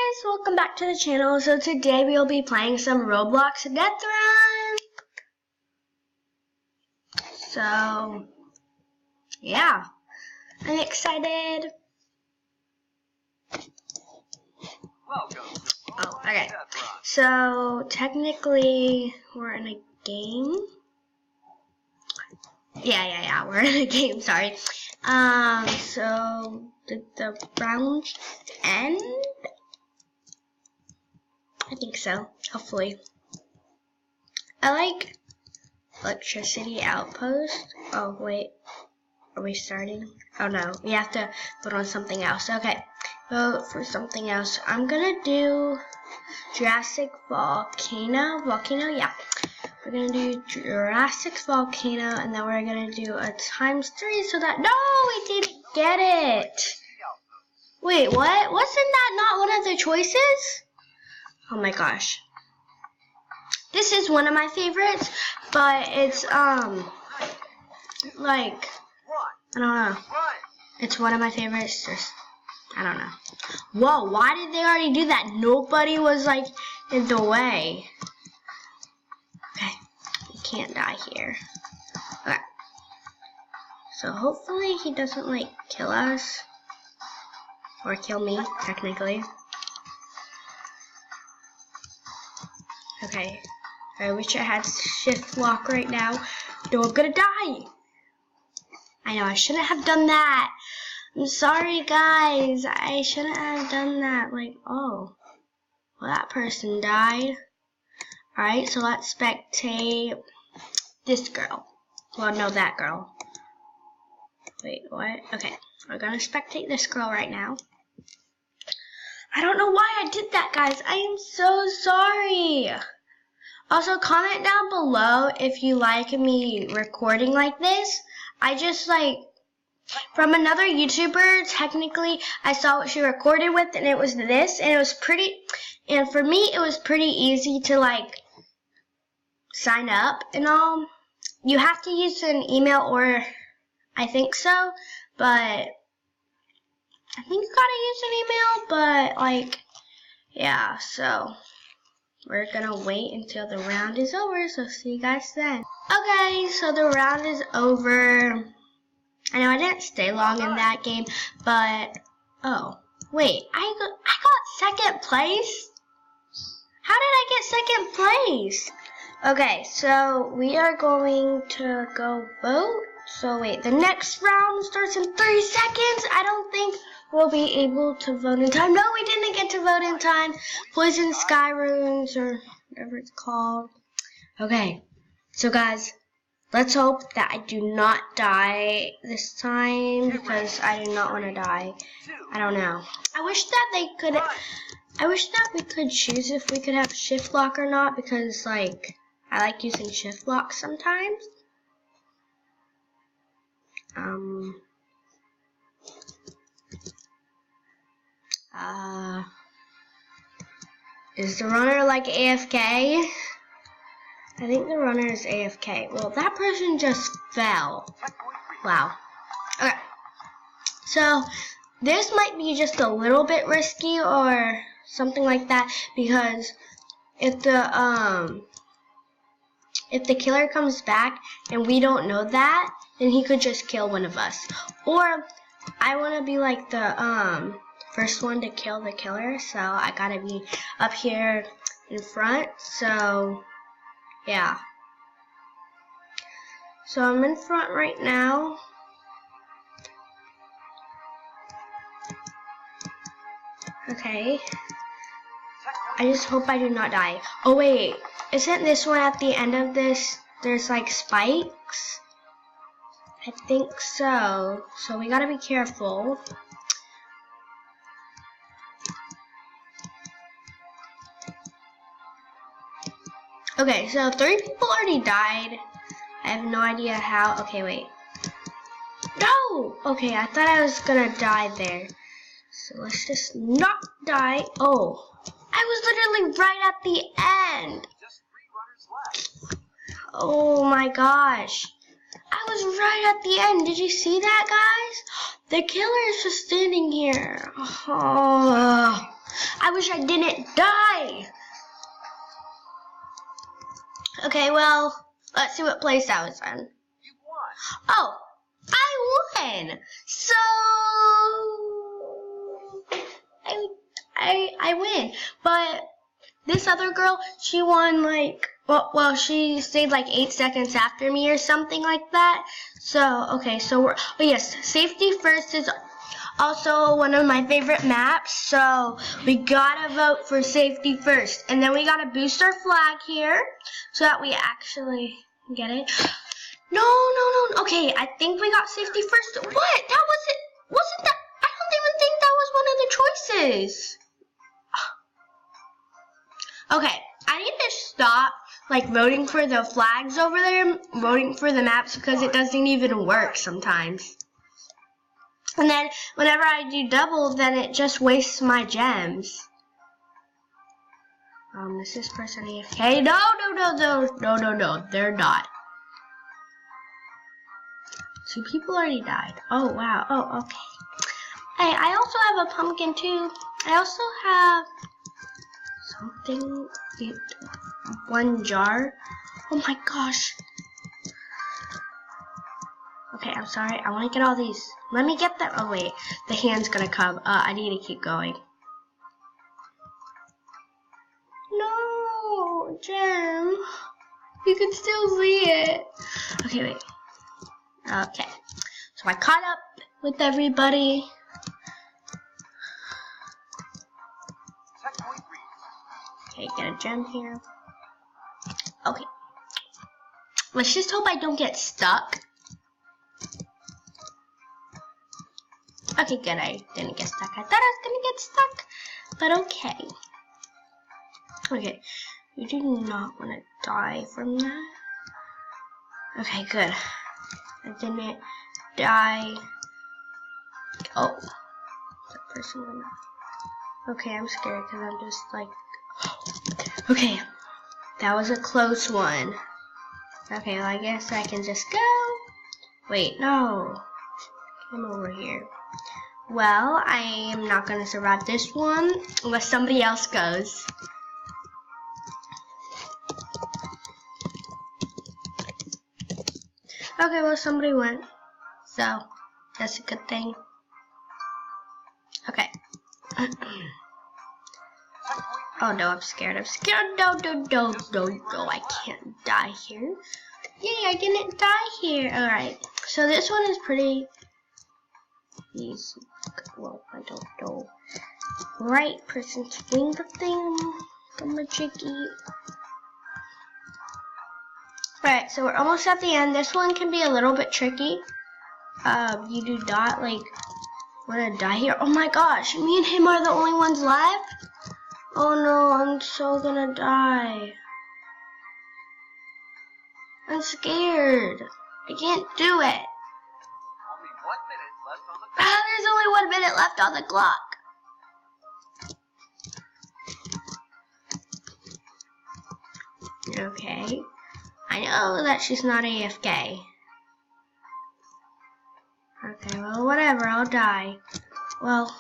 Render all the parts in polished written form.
guys, welcome back to the channel. So today we'll be playing some Roblox Deathrun. So yeah, I'm excited. Oh, okay. So technically we're in a game. Yeah, we're in a game, sorry. So did the round end? I think so, hopefully. I like electricity outpost. Oh wait, are we starting? Oh no, we have to put on something else. Okay, vote for something else. I'm gonna do Jurassic Volcano, yeah. We're gonna do Jurassic Volcano, and then we're gonna do a ×3 so that, no, we didn't get it. Wait, what? Wasn't that not one of the choices? Oh my gosh. This is one of my favorites, but it's, like, I don't know. It's one of my favorites, just, I don't know. Whoa, why did they already do that? Nobody was, like, in the way. Okay, we can't die here. Okay. So hopefully he doesn't, like, kill us. Or kill me, technically. Okay. I wish I had shift lock right now. No, I'm gonna die. I know, I shouldn't have done that. I'm sorry, guys. I shouldn't have done that. Like, oh. Well, that person died. Alright, so let's spectate this girl. Well, no, that girl. Wait, what? Okay, we're gonna spectate this girl right now. I don't know why I did that, guys. I am so sorry. Also, comment down below if you like me recording like this. I just, like, from another YouTuber, technically, I saw what she recorded with, and it was this, and it was pretty, and for me, it was pretty easy to, like, sign up and all. You have to use an email, or I think so, but I think you gotta use an email, but, like, yeah, so we're gonna wait until the round is over, so see you guys then. Okay, so the round is over. I know I didn't stay long in that game, but, oh, wait, I got second place? How did I get second place? Okay, so we are going to go vote. So wait, the next round starts in 3 seconds. I don't think we'll be able to vote in time. No, we didn't get to vote in time. Poison Sky Runes, or whatever it's called. Okay, so guys, let's hope that I do not die this time, because I do not want to die. I don't know. I wish that we could choose if we could have shift lock or not, because, like, I like using shift lock sometimes. Is the runner like AFK? I think the runner is AFK. Well, that person just fell. Wow. Okay. So, this might be just a little bit risky or something like that, because if the killer comes back and we don't know that, then he could just kill one of us. Or I want to be like the first one to kill the killer, so I gotta be up here in front. So yeah. So I'm in front right now. Okay. I just hope I do not die. Oh wait, isn't this one at the end of this? There's like spikes? I think so. So we gotta be careful. Okay, so 3 people already died. I have no idea how. Okay, wait. No! Okay, I thought I was gonna die there. So let's just not die. Oh, I was literally right at the end. Just 3 runners left. Oh my gosh. I was right at the end. Did you see that, guys? The killer is just standing here. Oh, I I wish I didn't die. Okay, well, let's see what place I was in. You won. Oh, I won. So I win. But this other girl, she won like well, she stayed like 8 seconds after me or something like that. So okay, so we're yes, safety first is also one of my favorite maps, so we gotta vote for safety first. And then we gotta boost our flag here so that we actually get it. No. Okay, I think we got safety first. What? That wasn't that? I don't even think that was one of the choices. Okay, I need to stop like voting for the flags over there, voting for the maps, because it doesn't even work sometimes. And then whenever I do double, then it just wastes my gems. Is this person AFK? No, they're not. 2 people already died. Oh, wow. Oh, okay. Hey, I also have a pumpkin too. I also have something, 1 jar. Oh my gosh. Okay, I'm sorry. I want to get all these. Let me get them. Oh wait, the hand's gonna come. I need to keep going. No, Gem. You can still see it. Okay, wait. Okay. So I caught up with everybody. Okay, get a gem here. Okay. Let's just hope I don't get stuck. Okay, good. I didn't get stuck. I thought I was gonna get stuck, but okay. Okay, you do not want to die from that. Okay, good. I didn't die. Oh, that person went off. Okay, I'm scared because I'm just like. Okay, that was a close one. Okay, well, I guess I can just go. Wait, no. Come over here. Well, I am not going to survive this one unless somebody else goes. Okay, well, somebody went. So, that's a good thing. Okay. Oh, no, I'm scared. I'm scared. No, I can't die here. Yay, I didn't die here. Alright, so this one is pretty easy. Well, I don't know. Right person swing the thing. I'm a jiggy. Alright, so we're almost at the end. This one can be a little bit tricky. You do not like want to die here. Oh my gosh, me and him are the only ones left? Oh no, I'm so gonna die. I'm scared. I can't do it. Only 1 minute left on the clock. Ah, there's only 1 minute left on the clock. Okay. I know that she's not AFK. Okay, well, whatever, I'll die. Well,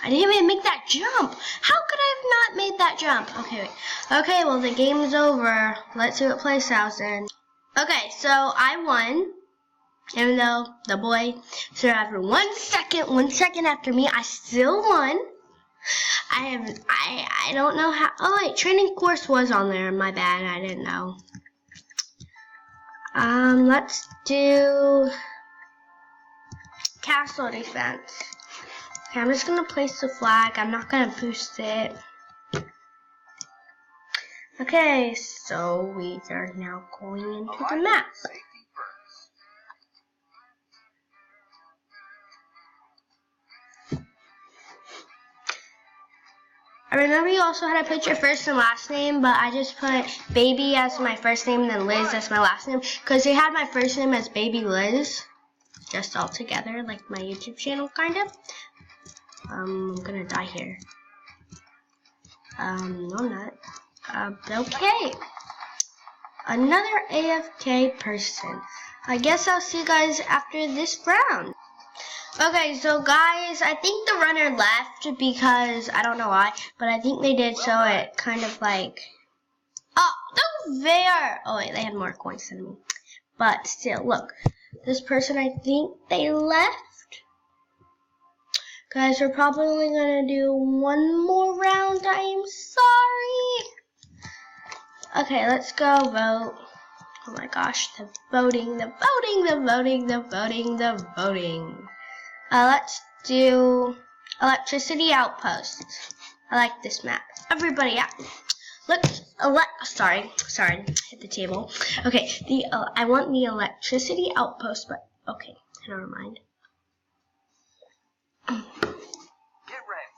I didn't even make that jump. How could I have not made that jump? Okay, wait. Okay, well, the game's over. Let's see what place I was in. Okay, so I won. Even though the boy survived for 1 second after me, I still won. I don't know how. Oh wait, training course was on there. My bad, I didn't know. Let's do castle defense. Okay, I'm just gonna place the flag. I'm not gonna boost it. Okay, so we are now going into the map. I remember you also had to put your first and last name, but I just put Baby as my first name and then Liz as my last name, because they had my first name as Baby Liz, just all together, like my YouTube channel, kind of. I'm gonna die here. No, I'm not. Okay. Another AFK person. I guess I'll see you guys after this round. Okay, so guys, I think the runner left because I don't know why, but I think they did so it kind of like. Oh, those there. Oh wait, they had more coins than me. But still, look, this person, I think they left. Guys, we're probably only gonna do one more round. I am sorry. Okay, let's go vote. Oh my gosh, the voting, the voting, the voting, the voting, the voting. Let's do electricity outposts. I like this map. Everybody out. Look, sorry, hit the table. Okay, I want the electricity outpost, but okay, never mind. Get ready.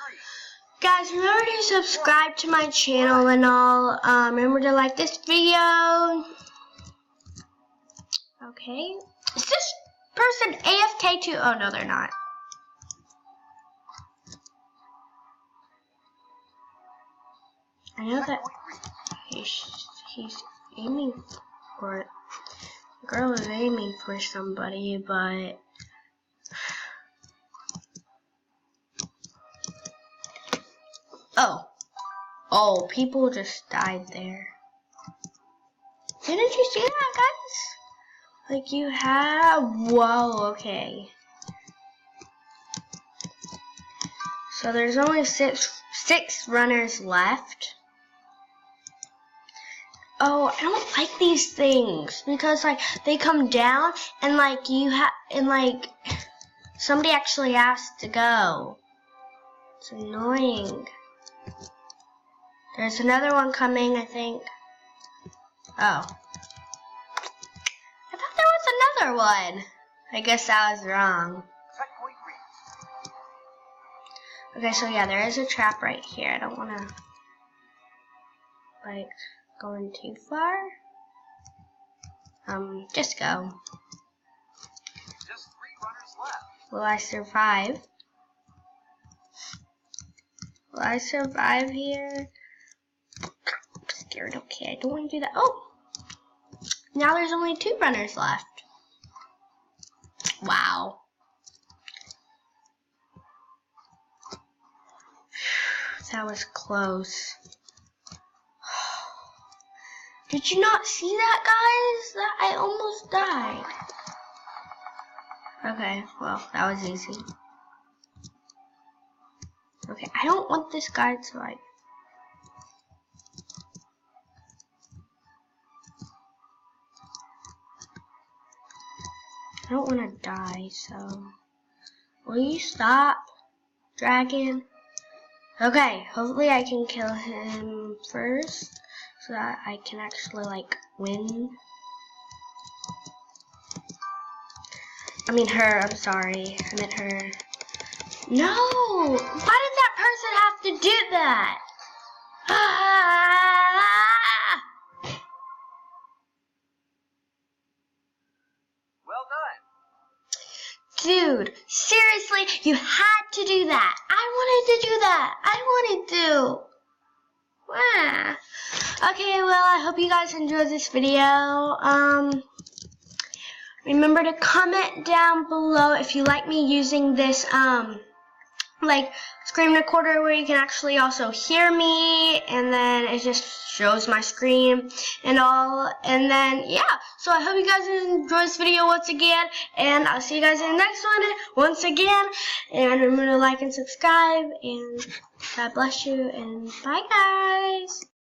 3. Guys, remember to subscribe to my channel and all. Remember to like this video. Okay, is this person AFK too? Oh no, they're not. I know that he's aiming for it. The girl is aiming for somebody, but oh, people just died there. Didn't you see that, guys? Like you have, whoa, okay. So there's only six runners left. Oh, I don't like these things because like they come down and like somebody actually has to go. It's annoying. There's another one coming, I think. Oh. I thought there was another one. I guess I was wrong. Checkpoint reached. Okay, so yeah, there is a trap right here. I don't want to like going too far. Just go. Just 3 runners left. Will I survive? Will I survive here? I'm scared. Okay, I don't want to do that. Oh! Now there's only 2 runners left. Wow. That was close. Did you not see that, guys? That I almost died. Okay, well, that was easy. Okay, I don't want this guy to like. I don't want to die, so. Will you stop, dragon? Okay, hopefully I can kill him first. So that I can actually like win. I mean her, I'm sorry. I meant her. No! Why did that person have to do that? Ah! Well done. Dude, seriously, you had to do that. I wanted to do that. I wanted to. Ah. Okay, well, I hope you guys enjoyed this video. Remember to comment down below if you like me using this, like, screen recorder where you can actually also hear me, and then it just shows my screen and all, and then, yeah. So I hope you guys enjoyed this video once again, and I'll see you guys in the next one once again, and remember to like and subscribe, and God bless you, and bye, guys.